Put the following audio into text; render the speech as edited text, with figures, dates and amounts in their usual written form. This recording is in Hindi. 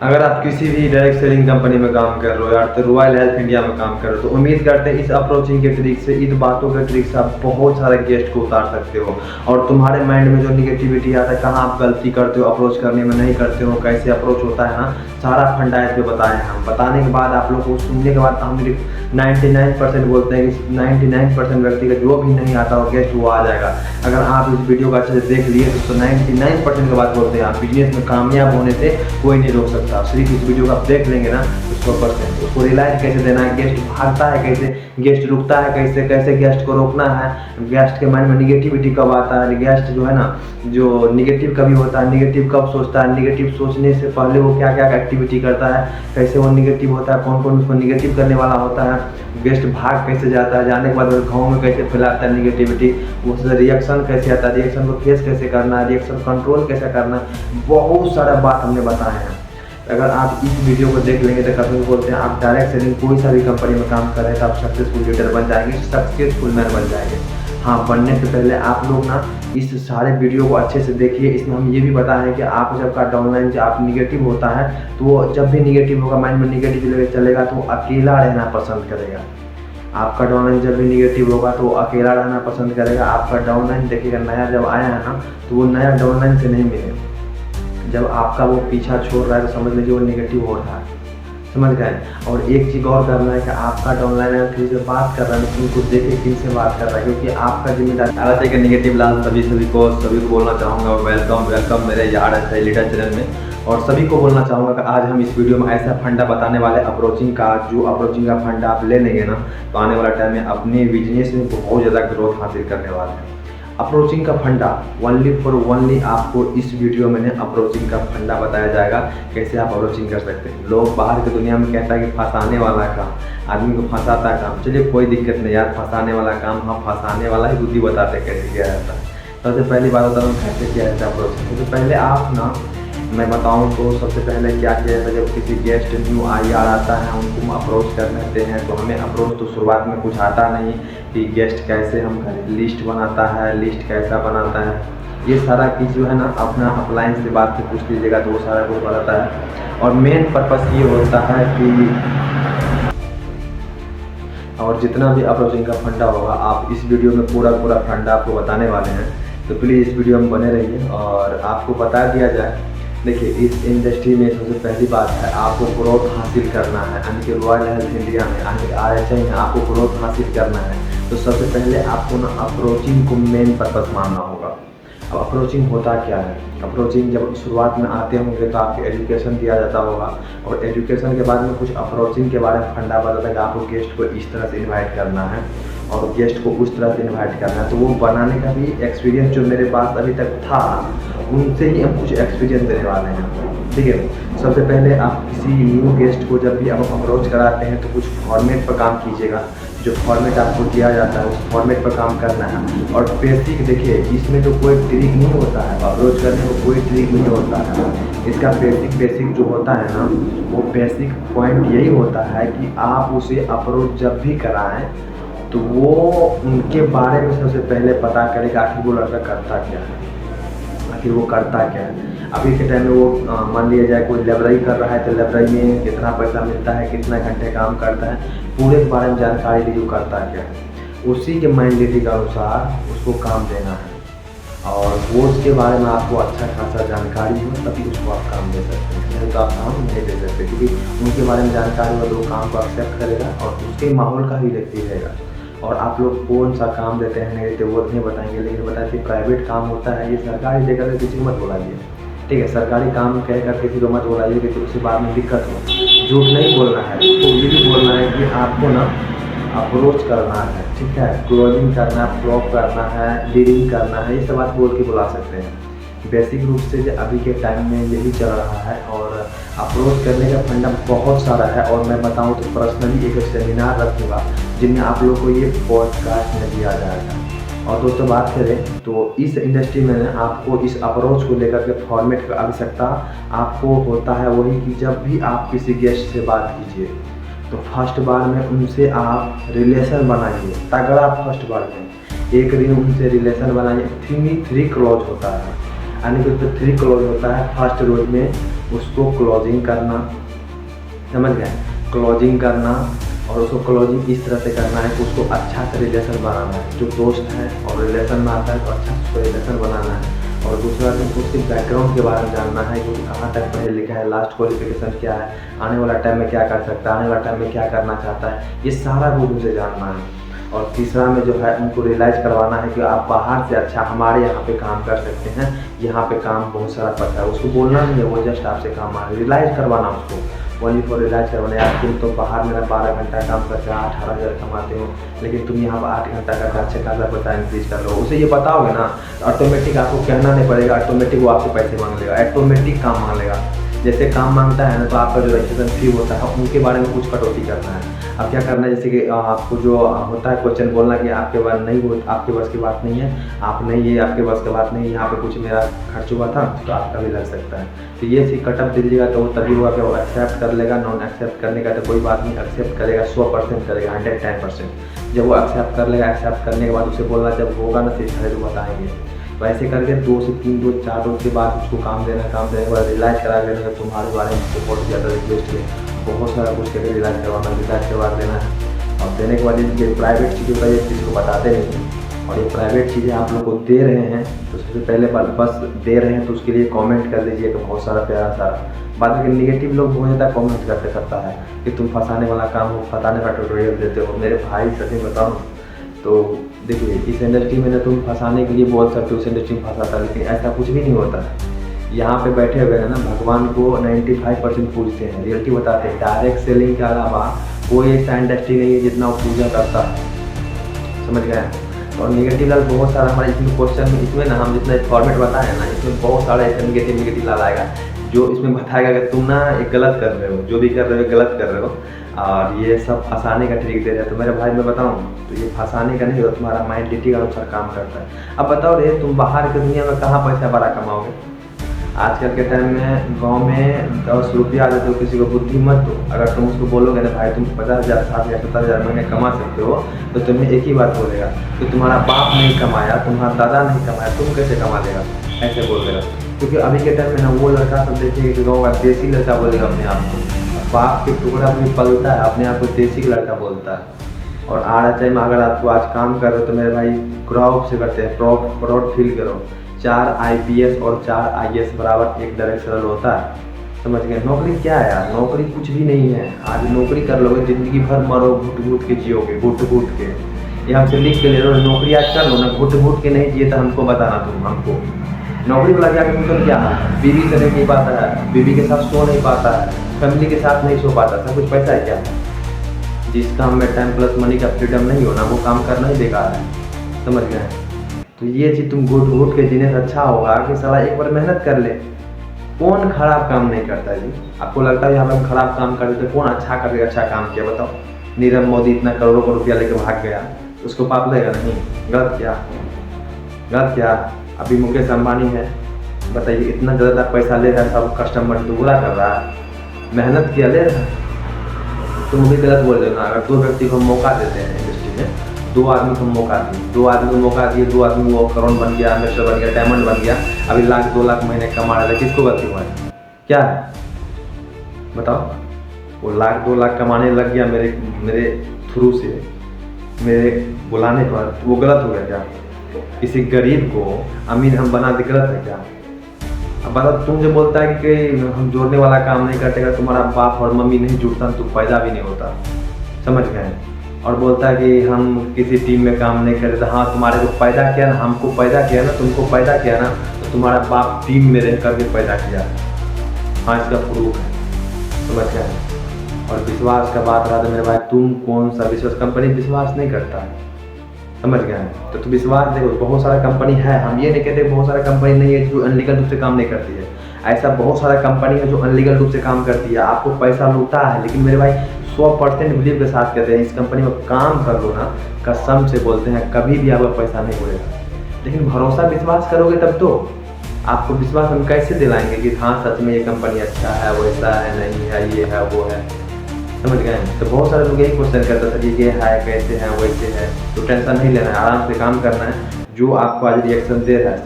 अगर आप किसी भी डायरेक्ट सेलिंग कंपनी में काम कर रहे हो या तो रॉयल हेल्थ इंडिया में काम कर रहे हो तो उम्मीद करते हैं इस अप्रोचिंग के ट्रिक से, इन बातों के ट्रिक से आप बहुत सारे गेस्ट को उतार सकते हो और तुम्हारे माइंड में जो निगेटिविटी आता है, कहाँ आप गलती करते हो, अप्रोच करने में नहीं करते हो, कैसे अप्रोच होता है ना, सारा फंडा इस पे बताए हैं हम। बताने के बाद आप लोग को सुनने के बाद हम 99% बोलते हैं कि 99% व्यक्ति का जो भी नहीं आता हो गेस्ट वो आ जाएगा। अगर आप इस वीडियो को अच्छे से देख लिए तो 99% के बाद बोलते हैं आप बिजनेस में कामयाब होने से कोई नहीं रोक सकता। सिर्फ इस वीडियो को आप देख लेंगे ना तो 100% उसको रियलाइज कैसे देना है, गेस्ट भागता है कैसे, गेस्ट रुकता है कैसे, कैसे गेस्ट को रोकना है, गेस्ट के माइंड में निगेटिविटी कब आता है, गेस्ट जो है ना जो निगेटिव कभी होता है, निगेटिव कब सोचता है, निगेटिव सोचने से पहले वो क्या क्या एक्टिविटी करता है, कैसे वो निगेटिव होता है, कौन कौन उसको निगेटिव करने वाला होता है, गेस्ट भाग कैसे जाता है, जाने के बाद गाँव में कैसे फैलाता है निगेटिविटी, उससे रिएक्शन कैसे आता है, रिएक्शन को फेस कैसे करना है, रिएक्शन कंट्रोल कैसे करना है, बहुत सारा बात हमने बताया है। अगर आप इस वीडियो को देख लेंगे तो कभी बोलते हैं आप डायरेक्ट सेलिंग कोई सा भी कंपनी में काम कर रहे हैं तो आप सक्सेसफुल लीडर बन जाएंगे, सक्सेसफुल मैन बन जाएंगे। हाँ, बनने से पहले आप लोग ना इस सारे वीडियो को अच्छे से देखिए। इसमें हम ये भी बताया है कि आप जब का डाउनलाइन जब आप निगेटिव होता है तो वो जब भी निगेटिव होगा, माइंड में निगेटिव चलेगा तो वो अकेला रहना पसंद करेगा। आपका डाउनलाइन जब भी निगेटिव होगा तो वो अकेला रहना पसंद करेगा। आपका डाउनलाइन देखिएगा नया जब आया है ना तो वो नया डाउनलाइन से नहीं मिलेगा। जब आपका वो पीछा छोड़ रहा है तो समझ लीजिए वो निगेटिव हो रहा है, समझ गए। और एक चीज़ और करना है कि आपका डाउनलाइन किसी से बात कर रहा है लेकिन उनको देखे किन से बात कर रहा है, क्योंकि आपका जिम्मेदारी आगे के निगेटिव लाल सभी को बोलना चाहूँगा वेलकम मेरे यार है लीडर चैनल में। और सभी को बोलना चाहूँगा कि आज हम इस वीडियो में ऐसा फंडा बताने वाले अप्रोचिंग का, जो अप्रोचिंग का फंडा आप ले लेंगे ना तो आने वाला टाइम में अपने बिजनेस में बहुत ज़्यादा ग्रोथ हासिल करने वाले हैं। अप्रोचिंग का फंडा ओनली आपको इस वीडियो में अप्रोचिंग का फंडा बताया जाएगा, कैसे आप अप्रोचिंग कर सकते हैं। लोग बाहर की दुनिया में कहता है कि फंसाने वाला काम, आदमी को फंसाता काम। चलिए कोई दिक्कत नहीं यार, फंसाने वाला काम हम फंसाने वाला ही बुद्धि बताते कैसे किया जाता है। सबसे पहली बात होता है कैसे किया जाता है अप्रोचिंग। तो पहले आप ना मैं बताऊं तो सबसे पहले क्या किया जाता है, जब किसी गेस्ट न्यू आईआर आता है उनको हम अप्रोच कर लेते हैं तो हमें अप्रोच तो शुरुआत में कुछ आता नहीं कि गेस्ट कैसे हम करें, लिस्ट बनाता है, लिस्ट कैसा बनाता है, ये सारा चीज़ जो है ना अपना अपलाइन से बात से पूछ लीजिएगा तो वो सारा कुछ बताता है। और मेन पर्पस ये होता है कि और जितना भी अप्रोचिंग का फंडा होगा आप इस वीडियो में पूरा फंडा आपको बताने वाले हैं, तो प्लीज़ इस वीडियो में बने रहिए। और आपको बता दिया जाए, देखिए इस इंडस्ट्री में सबसे पहली बात है आपको ग्रोथ हासिल करना है, यानी कि रॉयल हेल्थ इंडिया में यानी कि RHI में आपको ग्रोथ हासिल करना है तो सबसे पहले आपको ना अप्रोचिंग को मेन पर्पस मानना होगा। अब अप्रोचिंग होता क्या है, अप्रोचिंग जब शुरुआत में आते होंगे तो आपको एजुकेशन दिया जाता होगा और एजुकेशन के बाद में कुछ अप्रोचिंग के बारे में फंडा बताता है कि आपको गेस्ट को इस तरह से इन्वाइट करना है और गेस्ट को उस तरह से इन्वाइट करना है। तो वो बनाने का भी एक्सपीरियंस जो मेरे पास अभी तक था उनसे ही हम कुछ एक्सपीरियंस देने वाले हैं, ठीक है। सबसे पहले आप किसी न्यू गेस्ट को जब भी आप अप्रोच कराते हैं तो कुछ फॉर्मेट पर काम कीजिएगा। जो फॉर्मेट आपको दिया जाता है उस फॉर्मेट पर काम करना है। और बेसिक देखिए इसमें तो कोई ट्रिक नहीं होता है, अप्रोच करने को कोई ट्रिक नहीं होता है। इसका बेसिक जो होता है ना वो बेसिक पॉइंट यही होता है कि आप उसे अप्रोच जब भी कराएं तो वो उनके बारे में सबसे पहले पता करेगा आखिर वो लड़का करता क्या है, आखिर वो करता क्या है। अभी के टाइम में वो मान लिया जाए कोई लाइब्रेरी कर रहा है तो लाइब्रेरी में कितना पैसा मिलता है, कितना घंटे काम करता है, पूरे के बारे में जानकारी दी, करता क्या है, उसी के माइंडेटी के अनुसार उसको काम देना है। और वो उसके बारे में आपको अच्छा खासा जानकारी हो तभी उसको आप काम दे सकते हैं, नहीं तो आप काम नहीं दे सकते, क्योंकि उनके बारे में जानकारी हो तो वो काम को एक्सेप्ट करेगा और उसके माहौल का ही व्यक्ति रहेगा। और आप लोग कौन सा काम देते हैं नहीं देते वो नहीं बताएंगे, लेकिन बताते प्राइवेट काम होता है, ये सरकारी देकर के किसी को मत बुलाइए, ठीक है। सरकारी काम कहकर किसी को मत बुलाइए कि उसके बाद में दिक्कत हो। झूठ नहीं बोलना है, तो ये भी बोलना है कि आपको ना अप्रोच करना है, ठीक है, क्लोजिंग करना है, फ्लॉप करना है, लीडिंग करना है, ये सब बात बोल के बुला सकते हैं। बेसिक रूप से जो अभी के टाइम में यही चल रहा है और अप्रोच करने का फंडा बहुत सारा है। और मैं बताऊं तो पर्सनली एक सेमिनार रखूँगा जिनमें आप लोग को ये पॉडकास्ट में दिया जाएगा। और दोस्तों बात करें तो इस इंडस्ट्री में आपको इस अप्रोच को लेकर के फॉर्मेट की आवश्यकता आपको होता है वही कि जब भी आप किसी गेस्ट से बात कीजिए तो फर्स्ट बार में उनसे आप रिलेशन बनाइए, तगड़ा फर्स्ट बार में एक दिन उनसे रिलेशन बनाइए। 3 क्लोज होता है, यानी कि उसमें 3 क्लोज होता है। फर्स्ट रोज में उसको क्लोजिंग करना, समझ गए, क्लोजिंग करना। और उसको क्लोजिंग इस तरह से करना है कि उसको अच्छा से रिलेशन बनाना है, जो दोस्त है और रिलेशन में आता है तो अच्छा से उसको रिलेशन बनाना है। और दूसरा दिन उसके बैकग्राउंड के बारे में जानना है कि कहाँ तक पढ़े लिखा है, लास्ट क्वालिफिकेशन क्या है, आने वाला टाइम में क्या कर सकता है, आने वाला टाइम में क्या करना चाहता है, ये सारा कुछ उसे जानना है। और तीसरा में जो है उनको रियलाइज़ करवाना है कि आप बाहर से अच्छा हमारे यहाँ पे काम कर सकते हैं, यहाँ पे काम बहुत सारा पता है। उसको बोलना नहीं है, वो जस्ट आपसे काम आ रियलाइज़ करवाना उसको, वही फॉर रियलाइज़ करवाना। यार तुम तो बाहर मेरा 12 घंटा काम करते हो, 18,000 कमाते हो, लेकिन तुम यहाँ पर 8 घंटा करके अच्छे खासा पैसा इंक्रीज कर लो। उसे ये बताओगे ना, ऑटोमेटिक आपको कहना नहीं पड़ेगा, ऑटोमेटिक वो आपसे पैसे मांग लेगा, ऑटोमेटिक काम मांग लेगा। जैसे काम मांगता है ना, तो आपका जो रजिस्ट्रेशन फी होता है उनके बारे में कुछ कटौती करना है। अब क्या करना है, जैसे कि आपको जो होता है क्वेश्चन बोलना कि आपके पास नहीं हो, आपके बस की बात नहीं है, आप नहीं, ये आपके बस की बात नहीं है, यहाँ पे कुछ मेरा खर्च हुआ था तो आपका भी लग सकता है। तो ये चीज़ कटअप दीजिएगा तो वो तभी होगा कि वो एक्सेप्ट कर लेगा। नॉन एक्सेप्ट करने का तो कोई बात नहीं, एक्सेप्ट करेगा 100% करेगा, 110%। जब वो एक्सेप्ट कर लेगा, एक्सेप्ट करने के बाद उसे बोलना जब होगा ना तो बताएंगे। वैसे करके 2 से 3 रोज 4 रोज के बाद उसको काम देने के बाद रियलाइज़ करा देना है तुम्हारे बारे में बहुत ज़्यादा रिक्वेस्ट है, बहुत सारा कुछ करके रियलाइज़ करवा देना है। और देने के बाद ये प्राइवेट चीज़ों का ये किसी को बताते नहीं हैं, और ये प्राइवेट चीज़ें आप लोग को दे रहे हैं तो सबसे पहले बस दे रहे हैं तो उसके लिए कमेंट कर दीजिए, तो बहुत सारा प्यारा सारा। बाद में निगेटिव लोग बहुत ज़्यादा कमेंट करते करता है कि तुम फंसाने वाला काम हो, फंसाने का ट्यूटोरियल देते हो। मेरे भाई सच में बताऊँ तो देखिए, इस इंडस्ट्री में ना तुम फंसाने के लिए बोल सकते हो, उस इंडस्ट्री में फंसाता, लेकिन ऐसा कुछ भी नहीं होता है। यहाँ पे बैठे हुए हैं ना, भगवान को 95% पूजते हैं, रियलिटी बताते हैं। डायरेक्ट सेलिंग के अलावा कोई ऐसा इंडस्ट्री नहीं है जितना वो पूजा करता है, समझ गए। और निगेटिव लाल बहुत सारा हमारे इसमें क्वेश्चन में, इसमें ना हम जितना फॉर्मेट बताए ना, इसमें बहुत सारा ऐसा निगेटिव लाल आएगा जो इसमें बताएगा कि तुम ना एक गलत कर रहे हो, जो भी कर रहे हो गलत कर रहे हो, और ये सब फंसाने का ट्रिक दे रहे हैं। तो मेरे भाई मैं बताऊं तो ये फंसाने का नहीं होता, तुम्हारा माइंडलिटी के अनुसार काम करता है। अब बताओ रे, तुम बाहर की दुनिया में कहाँ पैसा बड़ा कमाओगे? आजकल के टाइम में गांव में 10 रुपया दे दो किसी को, बुद्धि मत दो। अगर तुम उसको बोलोगे ना भाई तुम 50,000 60,000 70,000 महीने कमा सकते हो, तो तुम्हें एक ही बात बोलेगा कि तुम्हारा बाप नहीं कमाया, तुम्हारा दादा नहीं कमाया, तुम कैसे कमा लेगा, ऐसे बोल देगा। क्योंकि अभी के टाइम में ना वो लड़का सब देखिए कि गाँव का देसी लड़का बोलेगा अपने आप को, बाप के टुकड़ा भी पलता है, अपने आप को देसी लड़का बोलता है। और आज टाइम अगर आपको आज काम कर रहे हो तो मेरे भाई प्राउड से करते हैं, प्राउड फील करो। 4 IPS और 4 IAS बराबर एक डायरेक्ट सरल होता है, समझ गए। नौकरी क्या है यार, नौकरी कुछ भी नहीं है। आज नौकरी कर लोगे जिंदगी भर मरो, घुट घुट के जियोगे, घुट घुट के। ये हमसे लिख के ले लो, नौकरी आज कर लो ना, घुट घुट के नहीं जिए तो हमको बताना, तुम हमको नौकरी वाला क्या मतलब क्या है, बीवी से नहीं पाता है, बीवी के साथ सो नहीं पाता है, फैमिली के साथ नहीं सो पाता, सब कुछ पैसा है क्या? जिस काम में टाइम प्लस मनी का फ्रीडम नहीं होना वो काम करना ही बेकार है, समझ गए। तो ये चीज़ तुम घुट घुट के जीने से अच्छा होगा कि साला एक बार मेहनत कर ले। कौन खराब काम नहीं करता जी? आपको लगता है यहाँ पे हम खराब काम करते थे, कौन अच्छा करके अच्छा काम किया बताओ? नीरव मोदी इतना करोड़ों का रुपया लेके भाग गया, उसको पाप लगेगा नहीं? गलत क्या, गलत क्या? अभी मुकेश अंबानी है, बताइए इतना ज़्यादा पैसा ले रहा है, सब कस्टमर तो बुरा कर रहा है, मेहनत किया ले रहा है। तुम भी गलत बोल रहे हो ना। अगर 2 व्यक्ति को मौका देते हैं इंडस्ट्री में, 2 आदमी को मौका दिए, 2 आदमी को मौका दिए, 2 आदमी वो करोड़ बन गया, मिस्टर बन गया, डायमंड बन गया, अभी 1,00,000 2 लाख महीने कमा रहा था, किसको गलती हुआ है? क्या है बताओ? वो 1,00,000 2 लाख कमाने लग गया मेरे थ्रू से, मेरे बुलाने पर, वो गलत हो गया क्या? किसी गरीब को अमीर हम बना दे गलत है क्या? अब बताओ, तुम जो बोलता है कि हम जोड़ने वाला काम नहीं करते, अगर तुम्हारा बाप और मम्मी नहीं जुड़ता तो पैदा भी नहीं होता, समझ गए। और बोलता है कि हम किसी टीम में काम नहीं करते, हाँ तुम्हारे को पैदा किया ना, हमको पैदा किया ना, तुमको पैदा किया ना, तो तुम्हारा बाप टीम में रह करके पैदा किया, हाँ इसका प्रूफ है, समझ गए। और विश्वास का बात रहा तो मेरे भाई, तुम कौन सा विश्वास, कंपनी विश्वास नहीं करता है, समझ गए। तो विश्वास देखो, बहुत सारा कंपनी है, हम ये नहीं कहते बहुत सारा कंपनी नहीं है जो अनलीगल रूप से काम नहीं करती है। ऐसा बहुत सारा कंपनी है जो अनलीगल रूप से काम करती है, आपको पैसा लूटा है, लेकिन मेरे भाई 100% बिलीव के साथ कहते हैं इस कंपनी में काम कर लो ना, कसम से बोलते हैं कभी भी आपका पैसा नहीं उड़ेगा। लेकिन भरोसा विश्वास करोगे तब तो। आपको विश्वास हम कैसे दिलाएंगे कि हाँ सच में ये कंपनी अच्छा है, वैसा है, नहीं है, ये है, वो है, समझ गए। तो बहुत सारे लोग यही क्वेश्चन करते सर ये है, कैसे है, वैसे है। तो टेंशन नहीं लेना है, आराम से काम करना है, जो आपको आज रिएक्शन दे रहा है